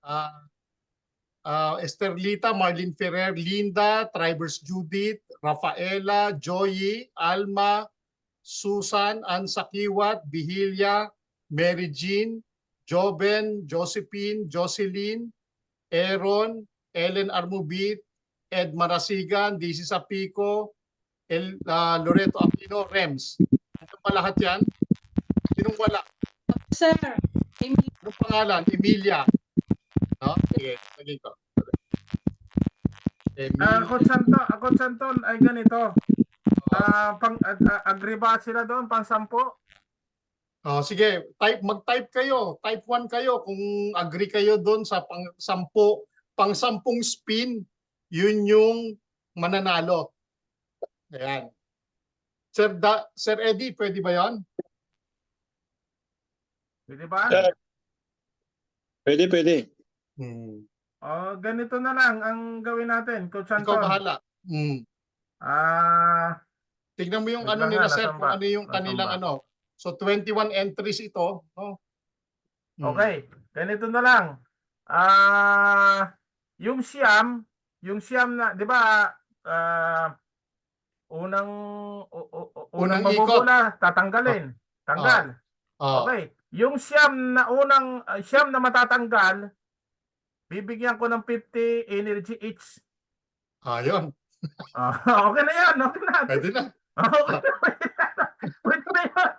Ah, Esterlita, Marlene Ferrer, Linda, Tribers Judith, Rafaela, Joey, Alma, Susan, Ann Sakiwat, Bihilia, Mary Jean, Joben, Josephine, Jocelyn, Aaron, Ellen Armubit, Ed Marasigan, DC Sapico, Loreto Aquino, Rems. Ano pa lahat yan? Sinong wala? Sir, Anong pangalan? Emilia. No? Sige, sige ko. Coach Santon ay ganito. Agree ba sila doon pang 10? Sige, mag-type kayo. Type 1 kayo kung agree kayo doon sa pang-10 spin, yun yung mananalo. Ayan. Sir Eddie, pwede ba 'yon? Pwede ba? Pwede. Ganito na lang ang gawin natin, Coach Santon. Ikaw bahala. Tignan mo yung Wait ano lang nila, ha, sir, nasaan kung ba? ano yung kanilang Nasaan ba? ano. So 21 entries ito. No? Okay, ganito na lang. Yung siyam na, 'di ba? Unang mabubula, tatanggalin. Tanggal. Okay. Yung siyam na matatanggal, bibigyan ko ng 50 energy each. Ayun. Okay na 'yan, okay na. Pwede na. Okay na. Pwede na yun.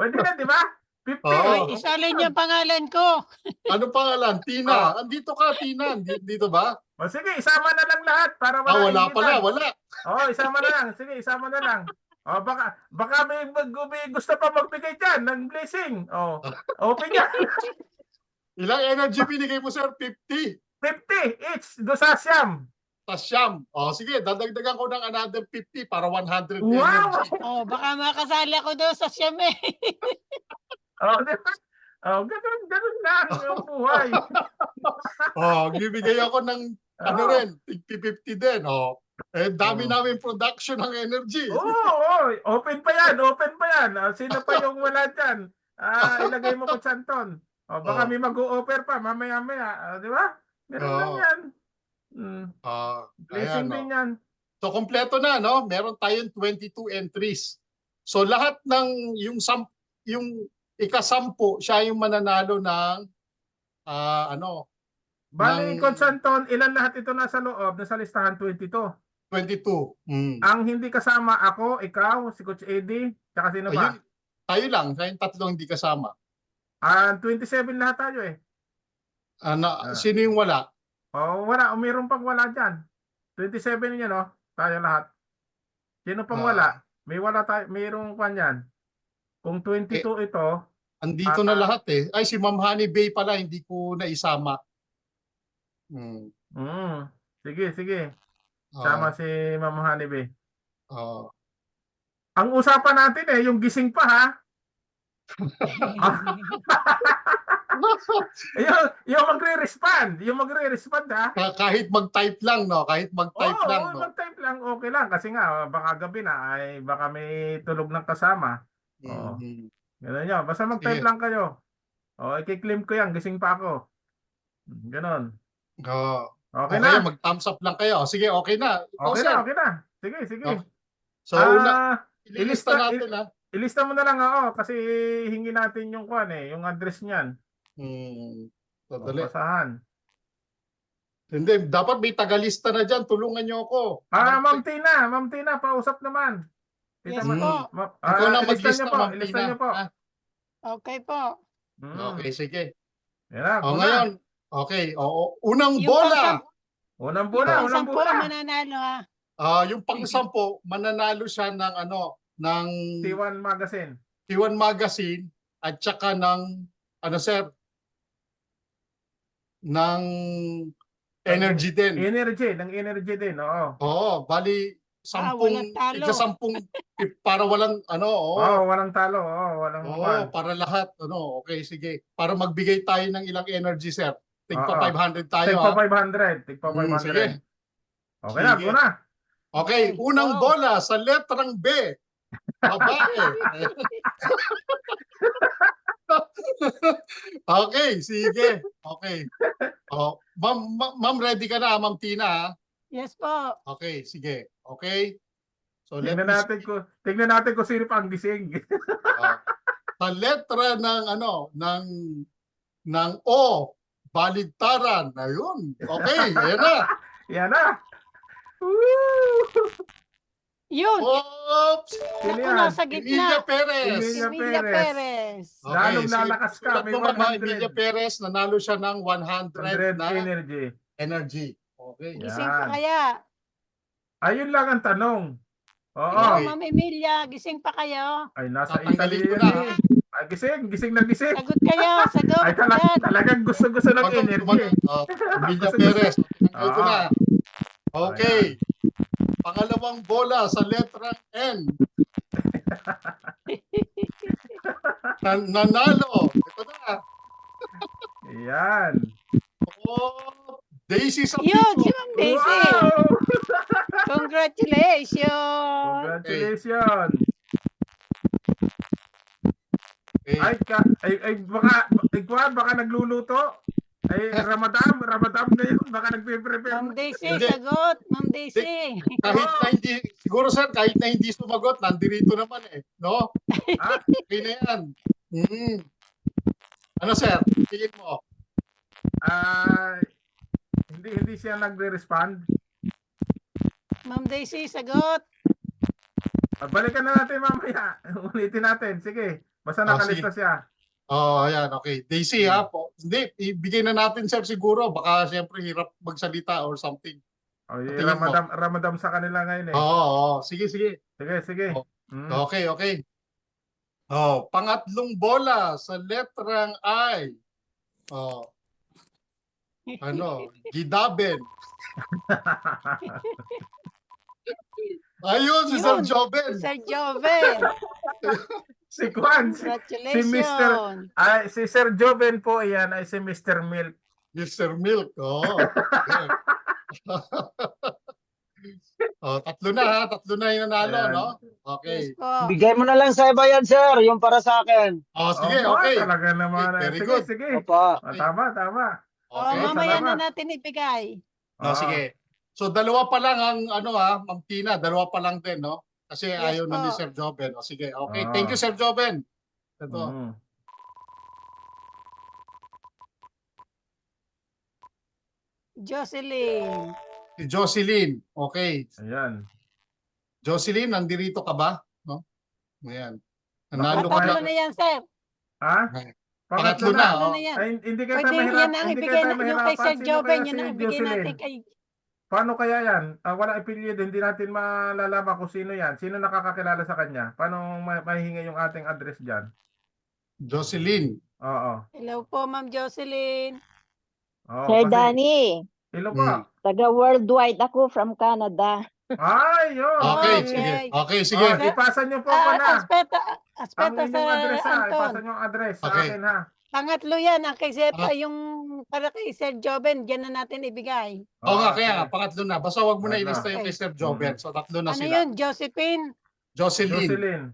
Pwede na, di ba? 50. Oo. isalin niyo pangalan ko. Ano pangalan? Tina. Andito ka, Tina. Dito ba? O sige, isama na lang lahat para Wala inggitan. pala, wala. Isama na lang. Sige, isama na lang. Baka may gusto pa magbigay dyan ng blessing. Open yan. Ilang energy binigay mo, sir? 50. 50 each do sa siyam. Tasyam. Sige, dadagdagan ko ng another 50 para 100 Wow! energy. Baka makasali ako doon sa siyam eh. Diba? Ganun lang yung buhay. Bibigay ako ng ano rin, 50-50 din. Dami namin production ng energy. Open pa yan. Sino pa yung wala dyan? Ilagay mo ko Santon. Baka may mag-o-offer pa mamaya-maya. Di ba? Ganun lang yan. Blessing din yan. So, kompleto na, no? Meron tayong 22 entries. So, lahat ng yung ika-10, siya yung mananalo ng Bali, Coach Santon, ilan lahat ito nasa loob? Nasa listahan 22. 22. Ang hindi kasama ako, ikaw, si Coach Eddie, tsaka sino ba? Tayo lang, tayong tatlo hindi kasama. 27 lahat tayo eh. Sino yung wala? Wala. Mayroon pang wala dyan. 27 niya, no? Tayo lahat. Sino pang wala? May wala tayo. Mayroong kwan yan. Kung 22 ito. Andito na lahat eh. Ay, si Ma'am Honey Bay pala, hindi ko naisama. Sige. Sama si Ma'am Honeybee. Oo. Ang usapan natin yung gising pa ha. yung magre-respond ha. Kahit mag-type lang, no? Kahit mag-type lang, no? Mag-type lang, okay lang. Kasi nga, baka gabi na, ay baka may tulog ng kasama. Ganun yun. Basta mag-type lang kayo. I-claim ko yan, gising pa ako. Ganon. Okay na. Mag-thumbs up lang kayo. Sige, okay na. Okay na. Sige. So, ilista natin, ha? Ilista mo na lang kasi hingi natin yung yung address niyan. Dali. Basahan. Hindi, dapat may tagalista na dyan. Tulungan niyo ako. Ma'am Tina, pausap naman. Yes po. Ikaw na maglista, Ma'am ilista Tina. niyo po. Okay po. Okay, sige. Yan, Ngayon, okay. Unang bola. Unang bola. Mananalo ha. Yung pang-10, mananalo siya ng ng T1 Magazine. T1 Magazine at saka ng sir, ng energy din. Energy din, oo. Bali 10, walang talo. ika-10 para walang walang talo, walang para lahat, okay, sige. Para magbigay tayo ng ilang energy, sir. Tigpa 500 tayo. Tigpa 500. Sige. Okay na, una. Okay, unang bola sa letrang B. Babae. Okay, sige. Okay. Ma'am, ready ka na, Ma'am Tina? Ha? Yes po. Okay, sige. Okay. So let Tingnan me natin kung sino pa ang gising. sa letra ng ng O, baligtaran. Ayun. Okay, ayan na. Yan na. Woo! Yun. Oops! Sino Naku, yan? nasa Emilia gitna. Perez. Emilia Perez. Lalong lalakas ka, Tulad may mo, Ma'am 100. Emilia Perez, nanalo siya ng 100 100 na energy. energy. Okay. Gising Yan. pa kaya? Ayun lang ang tanong. Oo. Hello, Okay. Ma'am Emilia. Gising pa kayo? Ay, nasa Tatanggalin Italy ko yan na, eh. Ay, gising na gising. Sagot kayo. Sagot. Ay, Yan. talagang gusto-gusto ng energy. Emilia Gusto- Perez. Tinanggal ko Oo. na. Okay. Pangalawang bola sa letrang N. Nanalo. Ito na. Yan. Oh, Daisy sa Yun, si Ma'am Daisy. Wow! Congratulations. Congratulations. Okay. Baka nagluluto. Ay, Ramadan na yun. Baka nagpe-prepare. Ma'am Daisy, Hindi. sagot. Ma'am Daisy. Kahit na hindi, siguro sir, kahit na hindi sumagot, nandirito naman eh. No? Ah, Okay na yan. Ano sir, tingin mo? hindi siya nagre-respond. Ma'am Daisy, sagot. Balikan na natin mamaya. Ulitin natin. Sige. Basta nakalista siya. Oh, ayan, okay. Daisy ha. Hindi, ibigay na natin sir siguro. Baka siyempre hirap magsalita or something. Oh, Tingin mo. Ramadan sa kanila ngayon eh. Oo, sige. Sige. Oh. Mm. Okay. Oh, pangatlong bola sa letrang I. Oh. Ano? Gidaben. Ayun, si Sir Yun. Joven. Sir Joven. Si Kwan. Congratulations. Si Sir Joven po yan ay si Mr. Milk. Mr. Milk. Oh. Oh, tatlo na yung nanalo, Ayan. no? Okay. Yes po. Bigay mo na lang sa iba yan, sir. Yung para sa akin. Oh, sige, Opo, okay. Talaga naman. Okay, very Sige, good. sige. Opo. Tama. Oh, Okay. mamaya salamat. na natin ibigay. No, sige. So, dalawa pa lang ang, Ma'am Tina, dalawa pa lang din, no? Kasi Yes ayaw na ni po. Sir Joven. O, sige, okay. Ah. Thank you, Sir Joven. Ito. Mm. Jocelyn. Si Jocelyn. Okay. Ayan. Jocelyn, nandirito ka ba? No? Ayan. Nanalo ka Patatlo na. na yan, sir. Ha? Pangatlo na. Patatlo Oh. na yan. Ay, hindi kayo Pwede mahirap. yan ang Hindi ibigay kayo na, yung kay mahirapan. Sir Sino Joven, kaya yun si ang ibigay Jocelyn? natin kay... Paano kaya yan? Wala apelyido, hindi natin malalaman kung sino yan. Sino nakakakilala sa kanya? Paano mahihingi yung ating address dyan? Jocelyn. Oo. Hello po, Ma'am Jocelyn. Oo, Sir kasi- Danny, Hello po. taga worldwide ako from Canada. Ay, yun. Okay, Okay. sige. Okay, sige. Oh, ipasa niyo po ko na. Aspeta Ang sa inyong address ha. Ipasa Anton. niyo ang address sa Okay. akin ha. Pangatlo yan, ang kay Sir, Ah. yung para kay Sir Joven, dyan na natin ibigay. Oo nga, Okay. kaya nga, pangatlo na. Basta wag mo na Ano? ilista yung kay Sir Joven. So, tatlo na Ano sila. yun, Josephine? Jocelyn.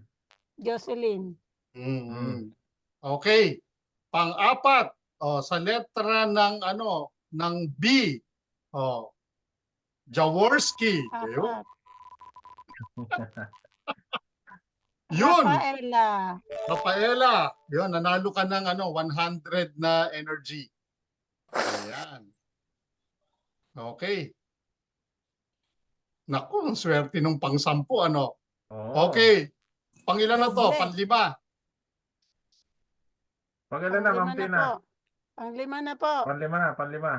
Jocelyn. Mm. Okay. Pang-apat, sa letra ng ng B. Jaworski. Ayun. Apat. Yun. Rafaela. Rafaela. Yun, nanalo ka ng 100 na energy. Ayan. Okay. Naku, ang swerte nung pang-sampu, Oo. Okay. Pangilan na to? Doble. Panlima. Pangilan na, Ma'am Panglima na Tina. po. Panglima na po. Panlima.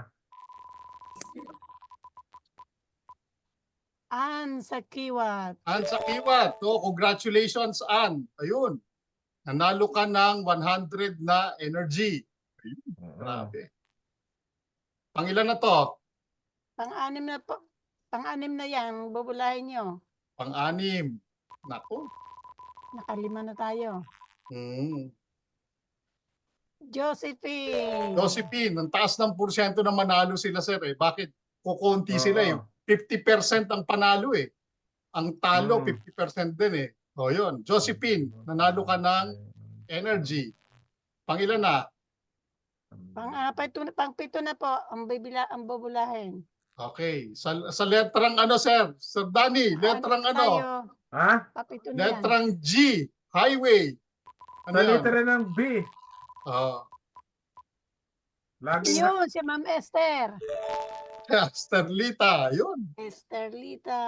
Ann sa Kiwat. Ann sa Kiwat. Congratulations, Ann. Ayun. Nanalo ka ng 100 na energy. Oo. Grabe. Pangilan na to? Pang-anim na po. Pang-anim na yan. Bubulahin nyo. Pang-anim. Naku. Nakalima na tayo. Josephine. Josephine, ang taas ng porsyento na manalo sila, sir. Bakit? Kukunti sila eh. 50% ang panalo eh. Ang talo, 50% din eh. O yun. Josephine, nanalo ka ng energy. Pangilan na? Pang-pito na po ang bubulahin. Okay. Sa letrang ano, sir? Sir Danny, letrang ano? Tayo, Ha? papito na yan. Letrang G, highway. Ano Sa yan? letra ng B. Ah, Lagi nga. Yun, si Ma'am Esther. Sterlita, yun. Esterlita.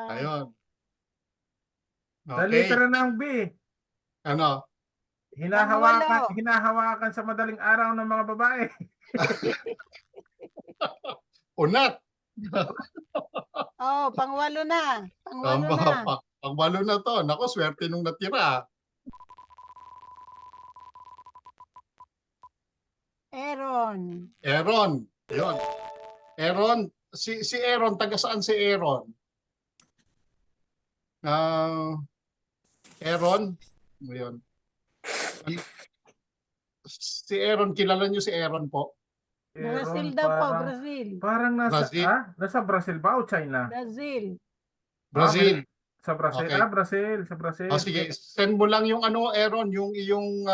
Ayun. Sa Okay. letra ng B. Ano? Hinahawakan sa madaling araw ng mga babae. Unat. Oh, pangwalo na. Pangwalo na. Pangwalo na to. Nako, swerte nung natira. Aaron. Aaron. Yun. Aaron. Si Aaron, taga saan si Aaron? Aaron. Yun. Si Aaron, kilala niyo si Aaron po? Brazil Aaron, daw po, parang- Brazil. Parang nasa, Brazil? nasa Brazil ba o China? Brazil. Brazil. Sa Brazil. Okay. Brazil. Sa Brazil. Sige, send mo lang yung ano, Aaron, yung iyong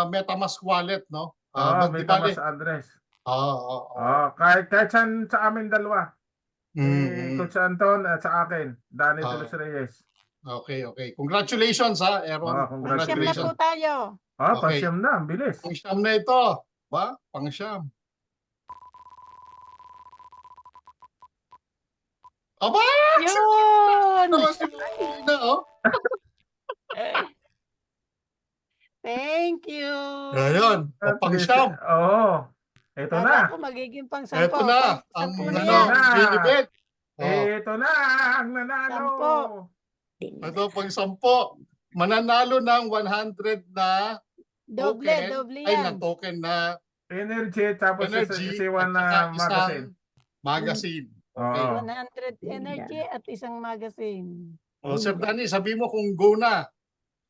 MetaMask wallet, no? May di bale- tamas address. Oo. Kahit saan sa amin dalawa. Si Mm. Coach Anton at sa akin, Danny Ah. Tulos Reyes. Okay. Congratulations, ha, Aaron. Ah, Pang-siyam na congratulations. po tayo. Okay. Pasyam na, ang bilis. Pang-siyam na ito. Ba? Pang-siyam. Aba! Yun! Ito si Marina, oh. Thank you. Ayun. Pang-siyam. Oo. Ito na. Kala ko magiging pang-sampo. Ito na. Ang Pang-sampo na ano, yan. na. binibit. Ito na ang nanalo. Sampo. Ito, pang-sampo. Mananalo ng 100 na Doble, token. doble Ay, na yan. token na Energy tapos energy si Juan at saka na magazine. magazine. Okay. Oo. 100 energy at isang magazine. O, Sir Danny, sabi mo kung go na.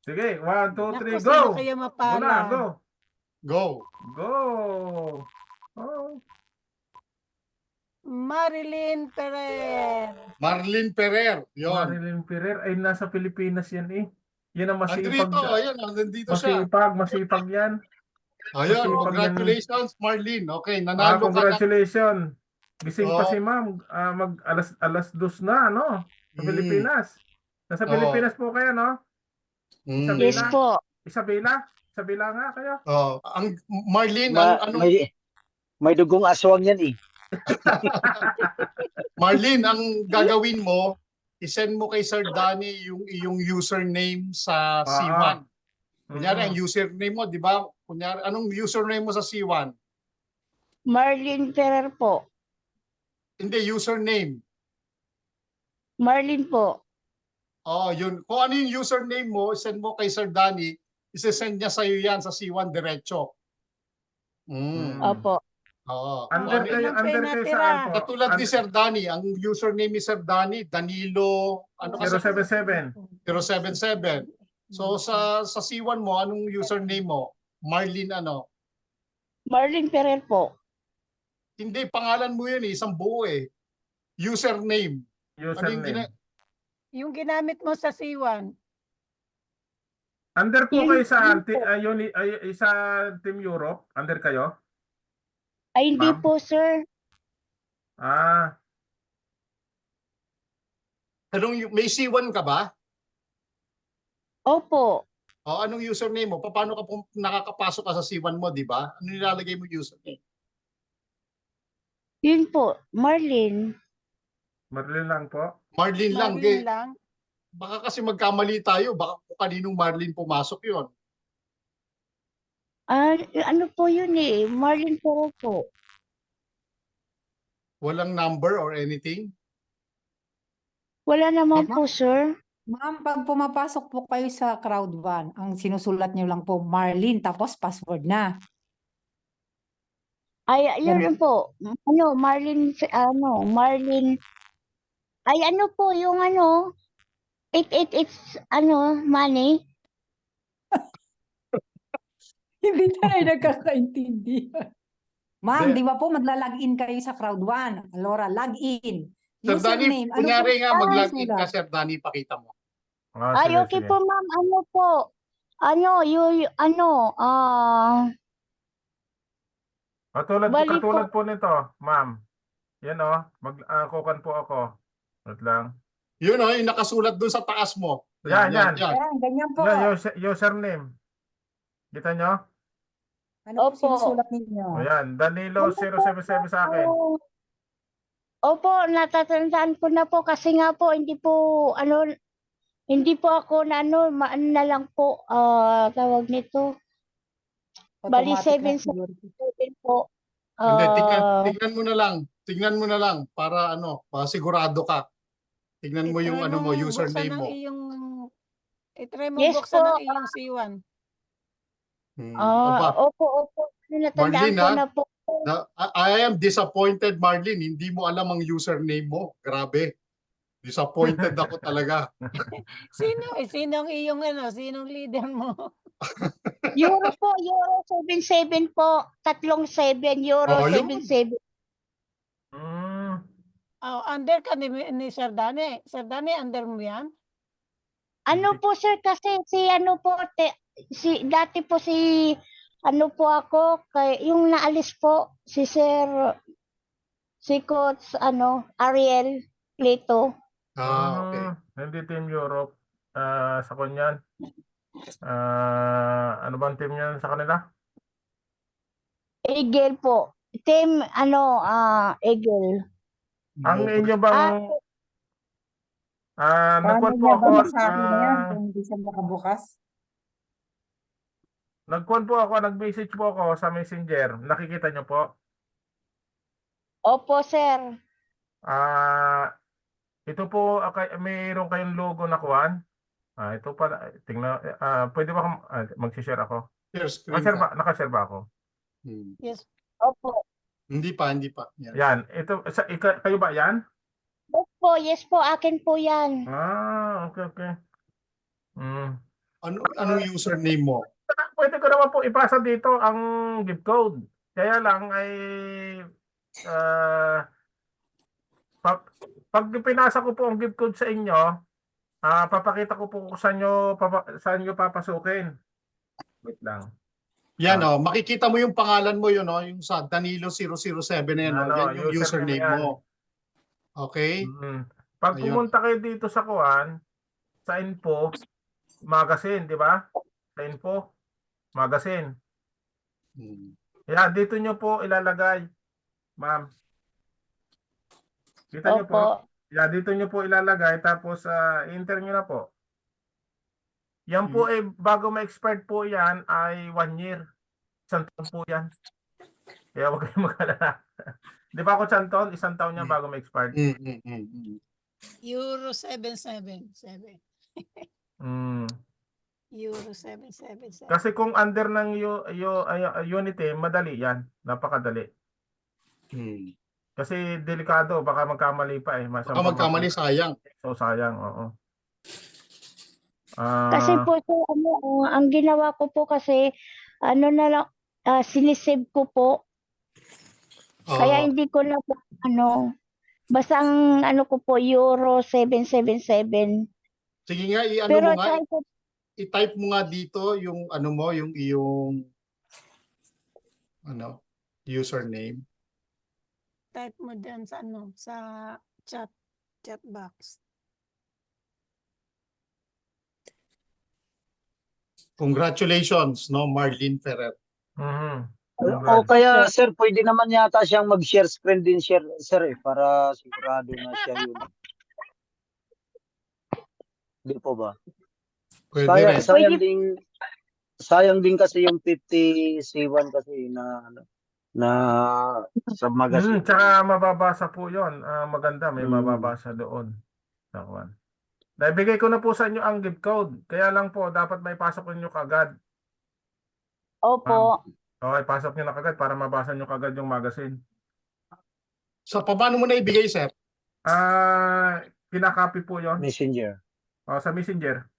Sige, 1, 2, 3, Naku, go! sino kaya Go na, mapala? go! Go. Go! Oh. Marilyn Perez. Marlene Ferrer. Yun. Marilyn Ferrer ay nasa Pilipinas yan eh. Yan ang masipag. Andito, ayun, nandito siya. Masipag yan. Ayun, masipag congratulations, Marlene. Okay, nanalo ka na. Congratulations. Gising pa Oo. si ma'am. Alas 2 na, no? Sa Pilipinas. Nasa Oo. Pilipinas po kayo, no? Mm. Sabi Yes na. po. Isabela nga kayo. Oh, ang Marlene, ano, May dugong aswang yan eh. Marlene, ang gagawin mo, isend mo kay Sir Danny yung iyong username sa C1. Kunyari, ang username mo, di ba? Kunyari, anong username mo sa C1? Marlene Ferrer po. Hindi, username. Marlene po. Oh, yun. Kung ano yung username mo, send mo kay Sir Danny, isesend niya sa'yo yan sa C1 diretso. Opo. Oo. Under kayo natira. saan po? Katulad ni Sir Danny, ang username ni Sir Danny, Danilo, ano kasi? 077. 077. So sa C1 mo, anong username mo? Marlene ano? Marlene Ferrer po. Hindi, pangalan mo yun eh, isang buo eh. Username. Ano yung Username. Yung ginamit mo sa C1. Under po Yun- kayo sa yun po. sa Team Europe? Under kayo? Ay, hindi Ma'am? po, sir. May C1 ka ba? Opo. O anong username mo? Paano ka nakakapasok ka sa C1 mo, di ba? Ano nilalagay mo username? Yun po. Marlene. Marlene lang po. Marlene lang. Marlene lang. Baka kasi magkamali tayo. Baka kung kaninong Marlene pumasok yon. Ano po yun eh? Marlene Ferrer po. Walang number or anything? Wala naman po, sir. Ma'am, pag pumapasok po kayo sa Crowd1, ang sinusulat niyo lang po Marlene tapos password na. Ay, yun lang po. Ano, Marlene, Marlene. Ay, ano po yung 888, money. Hindi tayo nagkakaintindihan. Ma'am, Hindi. di ba po magla-login kayo sa Crowd1? Alora, login. Sir Danny, Username, kunyari nga po? mag-login ka, Sulat. Sir Danny, pakita mo. Ay, Sige, okay sige. po, ma'am. Ano po? Bali Katulad po nito, ma'am. Yan kukan po ako. Wait lang. Yun yung nakasulat dun sa taas mo. Yan. Ayan, ganyan po. Yan, username. Kita nyo? Ano po Opo. sinusulat ninyo? O yan, Danilo 077 sa akin. Opo, natatandaan ko na po kasi nga po hindi po ako na maano na lang po tawag nito. Bali Automatic na 7 siguro. po. Hindi, Ah, tingnan mo na lang. Tingnan mo na lang para para sigurado ka. Tingnan mo yung I-try mong username buksan mo. ng iyong, i-try mo Yes buksan po. ng iyong C1. Aba, opo. Natandaan Marlene, ko ha? na po. I am disappointed, Marlene. Hindi mo alam ang username mo. Grabe. Disappointed ako talaga. Sinong iyong sinong leader mo? Euro 77 po. 37 Euro Oh, yun. 77. Mm. Oh, under ka ni Sir Dane. Sir Dane, under mo yan? Ano po sir kasi dati po po ako yung naalis po si Sir si Coach Ariel Cleto. Okay. Hindi Team Europe. Sa kanyan. Ano bang team yan sa kanila? Eagle po. Team Eagle. Ang inyo bang Paano nagkuhan po niya ako ba masabi na yan kung hindi siya makabukas? nag-message po ako sa Messenger. Nakikita nyo po? Opo sir. Ito po mayroon kayong logo na kuhan. Ito pa tingnan pwede ba mag-share ako? Share screen Naka-share ka. naka-share ba ako? Yes. Opo. Hindi pa. Yan. Yan, ito kayo ba 'yan? Yes po, akin po yan. Okay. Anong username mo? Pwede ko naman po ipasa dito ang gift code. Kaya lang ay pag pinasa ko po ang gift code sa inyo, papakita ko po kung saan nyo papasukin. Wait lang. Yan makikita mo yung pangalan mo yun yung sa Danilo 007 na yan. Yan yung username yan. mo. Okay? Pag Ayun. pumunta kayo dito sa kuan, sa info, magazine, di ba? Sa info, magazine. Yan, dito nyo po ilalagay, ma'am. Kita nyo po? Opo. Yan, dito nyo po ilalagay, tapos enter nyo na po. Yan po bago ma-expired po yan ay 1 year. 1 taon po yan. Kaya huwag kayong mag-alala. Di ba ako 1 taon? 1 taon yan bago ma-expired. Euro 777. Euro 777. Kasi kung under ng Unity, madali yan. Napakadali. Kasi delikado, baka magkamali pa eh. Baka magkamali, sayang. So sayang, oo. Kasi po sir, ang ginawa ko po kasi na lang sinisave ko po. Kaya hindi ko na po basta ang ko po Euro 777. Sige nga, Pero mo nga, i-type mo nga dito yung yung iyong username. Type mo dyan sa sa chat box. Congratulations, Marlene Ferrer. O kaya sir, pwede naman yata siyang mag-share screen din sir para sigurado na siya yun. Di po ba? Pwede rin. Sayang din kasi yung 50 C1 kasi na sa magazine. Tsaka mababasa po yun. Maganda, may mababasa doon. Nakuan. Naibigay ko na po sa inyo ang gift code. Kaya lang po, dapat may pasok nyo kagad. Opo. Okay, pasok nyo na kagad para mabasa nyo kagad yung magazine. So, paano mo na ibigay, sir? Kinakopy po yon. Messenger. Sa Messenger.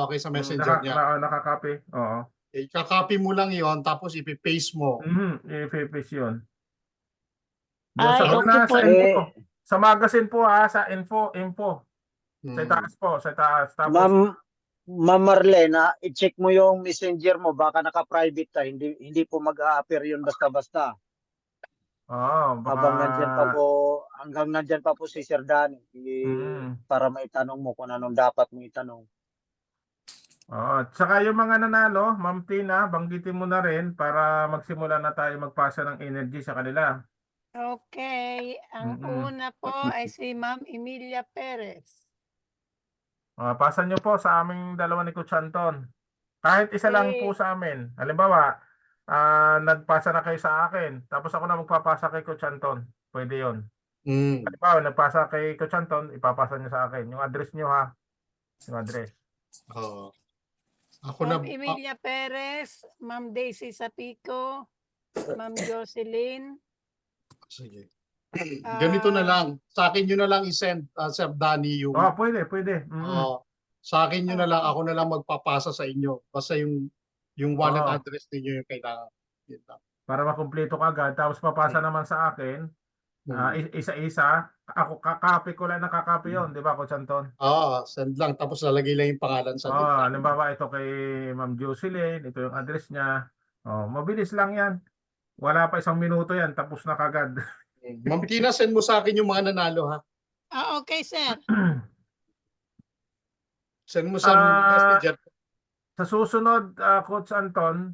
Okay, sa messenger niya. Nakakopy. Oo. Ikakopy mo lang yon tapos ipipaste mo. I-paste yun. Ay, okay po. Sa magazine po sa info. Sa taas po, sa taas. Tapos, Ma'am Marlene, i-check mo yung messenger mo, baka naka-private ka, hindi po mag-a-appear yun basta-basta. Oo, baka Hanggang nandyan pa po si Sir Danny, para maitanong mo kung anong dapat mo itanong. Tsaka yung mga nanalo, Ma'am Tina, banggitin mo na rin para magsimula na tayo magpasa ng energy sa kanila. Okay, ang una po ay si Ma'am Emilia Perez. Pasa nyo po sa aming dalawa ni Coach Anton. Kahit isa lang po sa amin. Halimbawa, nagpasa na kayo sa akin, tapos ako na magpapasa kay Coach Anton. Pwede yon. Halimbawa, nagpasa kay Coach Anton, ipapasa nyo sa akin. Yung address nyo ha. Yung address. Ako na, Ma'am Emilia Perez, Ma'am Daisy Sapico, Ma'am Jocelyn. sige. Ganito na lang. Sa akin nyo na lang i-send, Sir Danny, yung... Pwede. sa akin nyo na lang, ako na lang magpapasa sa inyo. Basta yung wallet address ninyo yung kailangan. Yun lang. Para makumpleto ka agad. Tapos papasa naman sa akin, isa-isa. Ako, kakopy ko lang nakakopy yun. Di ba, Coach Anton? Send lang. Tapos lalagay lang yung pangalan sa gitna. Halimbawa, ito kay Ma'am Jocelyn. Ito yung address niya. Mabilis lang yan. Wala pa 1 minuto yan. Tapos na kagad. Ma'am Tina, send mo sa akin yung mga nanalo, ha? Okay, sir. Send mo sa messenger. Sa susunod, Coach Anton,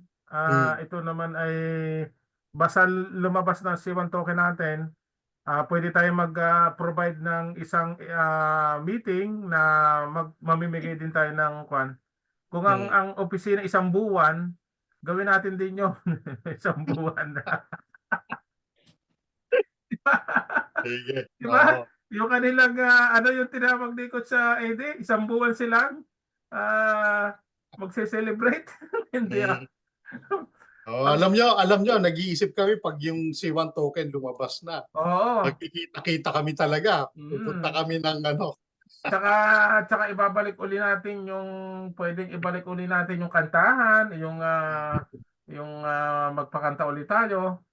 ito naman ay basta lumabas na C1 token natin, pwede tayo mag-provide ng isang meeting na mamimigay din tayo ng kwan. Kung ang opisina 1 buwan, gawin natin din yun. 1 buwan na. Sige. Diba? Yung kanilang, yung tinawag ni Coach sa ED, 1 buwan silang magse-celebrate. Hindi alam nyo, nag-iisip kami pag yung C1 token lumabas na. Oo. Nagkikita-kita kami talaga. Pupunta kami ng ano. Tsaka ibabalik uli natin pwedeng ibalik uli natin yung kantahan, yung magpakanta uli tayo.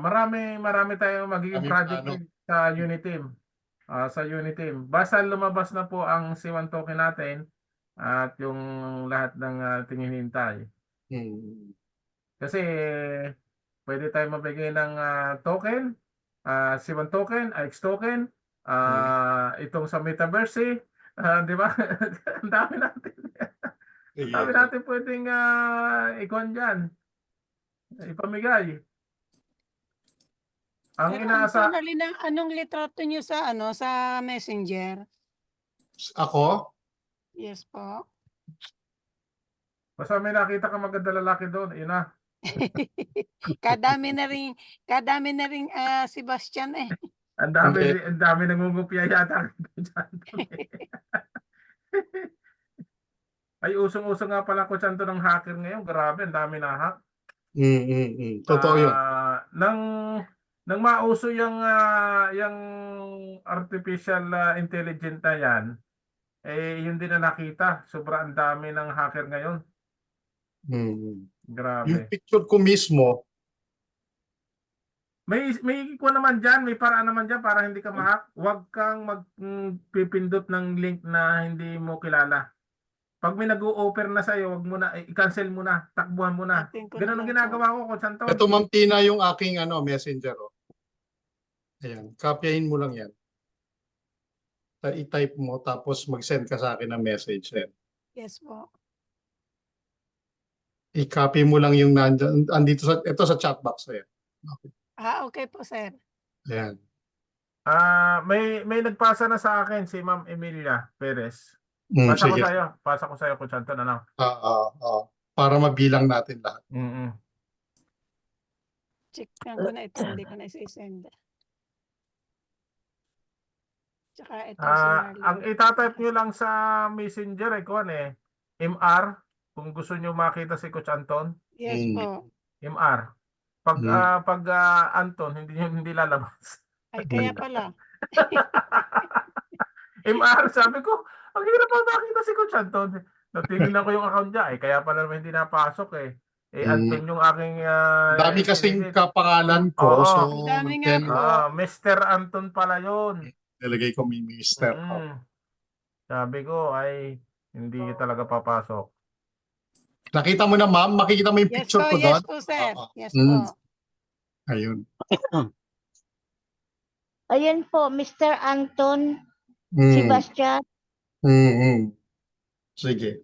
Marami tayong magiging project sa Uniteam. Sa Uniteam. Basta lumabas na po ang C1 token natin at yung lahat ng tinihintay. Kasi pwede tayo mabigay ng token, C1 token, X token, itong sa Metaverse, di ba? Ang dami natin. Ang dami natin pwedeng ikon dyan. Ipamigay. Ang inaasa... Anong litrato nyo sa sa Messenger? Ako? Yes po. Basta may nakita ka maganda lalaki doon, yun na. kadami na rin Sebastian eh. Ang dami nangungupya yata. Ay, usong-uso nga pala ko santo ng hacker ngayon. Grabe, ang dami na hack. Totoo yun. Nang mauso yung artificial intelligence na yan, yun din na nakita. Sobrang dami ng hacker ngayon. Grabe. Yung picture ko mismo, may kuha naman dyan, may paraan naman dyan para hindi ka ma-hack. Huwag kang magpipindot ng link na hindi mo kilala. Pag may nag-o-offer na sa'yo, wag mo na, i-cancel mo na, takbuhan mo na. Ganun ang ginagawa ko, Coach Anton. ito Ma'am Tina yung aking messenger. Ayan, copyahin mo lang yan. I-type mo, tapos mag-send ka sa akin ng message. Yes po. I-copy mo lang yung andito ito sa chat box. Ayan. Okay. Okay po, sir. Ayan. May nagpasa na sa akin si Ma'am Emilia Perez. Pasa ko sa'yo, Coach Anton, ano? Para mabilang natin lahat. Check ko na ito, hindi ko na isi-send. Tsaka ito ang itatype nyo lang sa Messenger, MR, kung gusto nyo makita si Coach Anton. Yes po. MR. Pag Anton, hindi lalabas. Ay, kaya pala. MR, sabi ko, ang hirap pa makita si Coach Anton. Natingnan ko yung account niya, kaya pala naman hindi napasok Anton yung aking... dami kasing kapangalan ko. So, dami nga po. Mr. Anton pala yun. Nilagay ko may Mr. Sabi ko, Hindi talaga papasok. Nakita mo na, ma'am? Makikita mo yung Yes picture po, ko yes doon? po, sir. Oo. Yes Mm. po. Ayun. Ayan po, Mr. Anton Mm. Sebastian. Mm. Sige.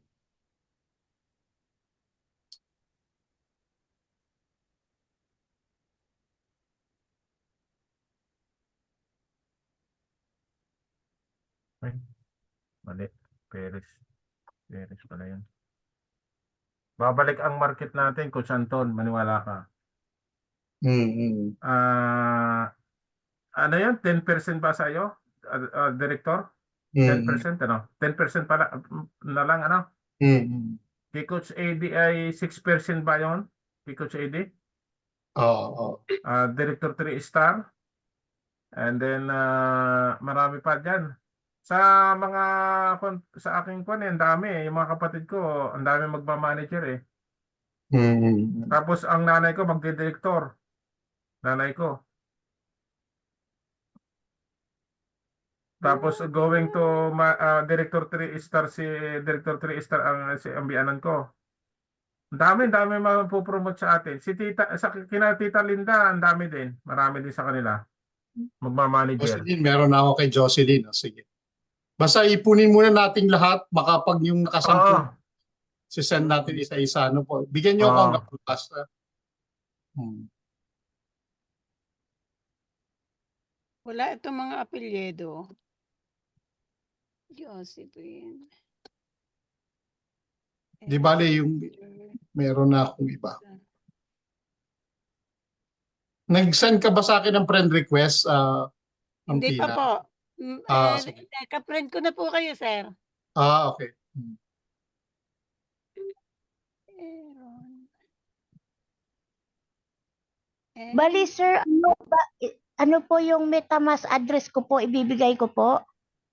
Ay, mali. Perez. Perez pala yun. Babalik ang market natin, Coach Anton. Maniwala ka. Mm. Ano yan? 10% ba sa'yo, Director? Mm. 10%, ano? 10% pala na lang, ano? Mm. Kay Coach AD ay 6% ba yun? Kay Coach AD? Oo. Director 3 star. And then, marami pa dyan. Sa mga, sa aking ang dami eh. Yung mga kapatid ko, ang dami magmamanager eh. Mm. Tapos, ang nanay ko, magdidirektor. Nanay ko. Tapos, going to Director 3 star, si Director 3 star ang biyanan ko. Ang dami mapupromote sa atin. Kina Tita Linda, ang dami din. Marami din sa kanila. Magmamanager. Jocelyn, meron na ako kay Jocelyn. Sige. Basta ipunin muna nating lahat. Baka pag yung Oo. nakasampu, sisend natin isa-isa. Ano po? Bigyan niyo ako Oo. hanggang bukas. Wala itong mga apelyido. Josephine. Di bale yung meron na akong iba. Nag-send ka ba sa akin ng friend request? Ma'am Hindi pa Tina? po. Sige. Ka-friend ko na po kayo, sir. Okay. Aaron. Bali, sir, ano po yung MetaMask address ko po, ibibigay ko po?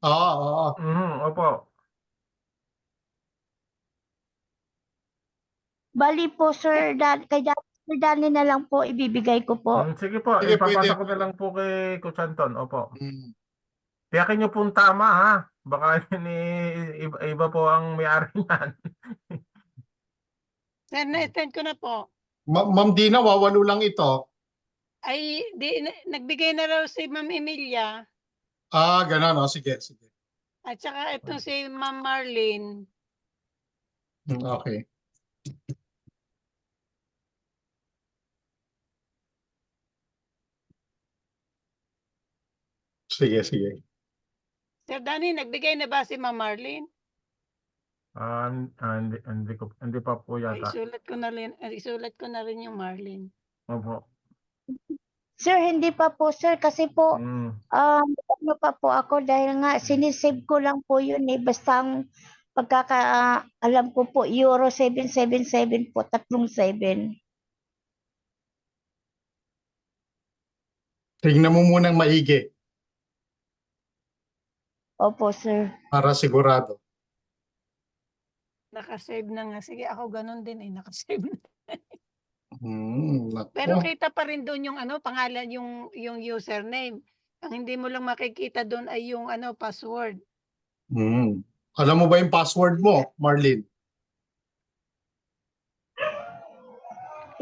Oo. Opo. Bali po, sir, kay Sir Danny na lang po ibibigay ko po. Sige po, Sige, ipapasa pwede. ko na lang po kay Coach Anton. Opo. Mm. Tiyakin niyo pong tama ha. Baka iba po ang may-ari niyan. Sir, na-send ko na po. Ma'am Dina, wawalo lang ito. Ay, nagbigay na raw si Ma'am Emilia. Ganun. Sige. At saka itong si Ma'am Marlene. Okay. Sige. Sir Danny, nagbigay na ba si Ma'am Marlene? Hindi pa po yata. Isulat ko na rin yung Marlene. Opo. Sir, hindi pa po, sir, kasi po, ano pa po ako dahil nga sinisave ko lang po yun eh. Basta ang alam ko po, Euro 777 po, 37. Tingnan mo munang maigi Opo, sir. para sigurado. Nakasave na nga. Sige, ako ganun din eh. Nakasave na. Naku. Pero kita pa rin doon yung pangalan, yung username. Ang hindi mo lang makikita doon ay yung password. Alam mo ba yung password mo, Marlene?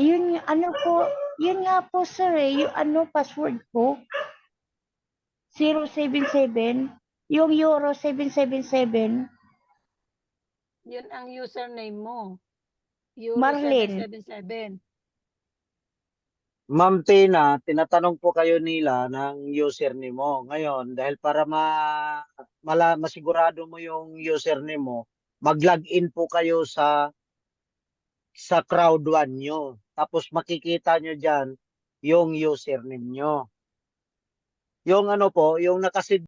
Yun nga po, sir eh, yung password ko. 077, yung Euro 777. Yun ang username mo. Euro Marlene. 777. Ma'am Tina, tinatanong po kayo nila ng username mo. Ngayon, dahil para masigurado mo yung username mo, mag-login po kayo sa Crowd1 nyo. Tapos makikita nyo dyan yung username nyo. Yung yung nakasid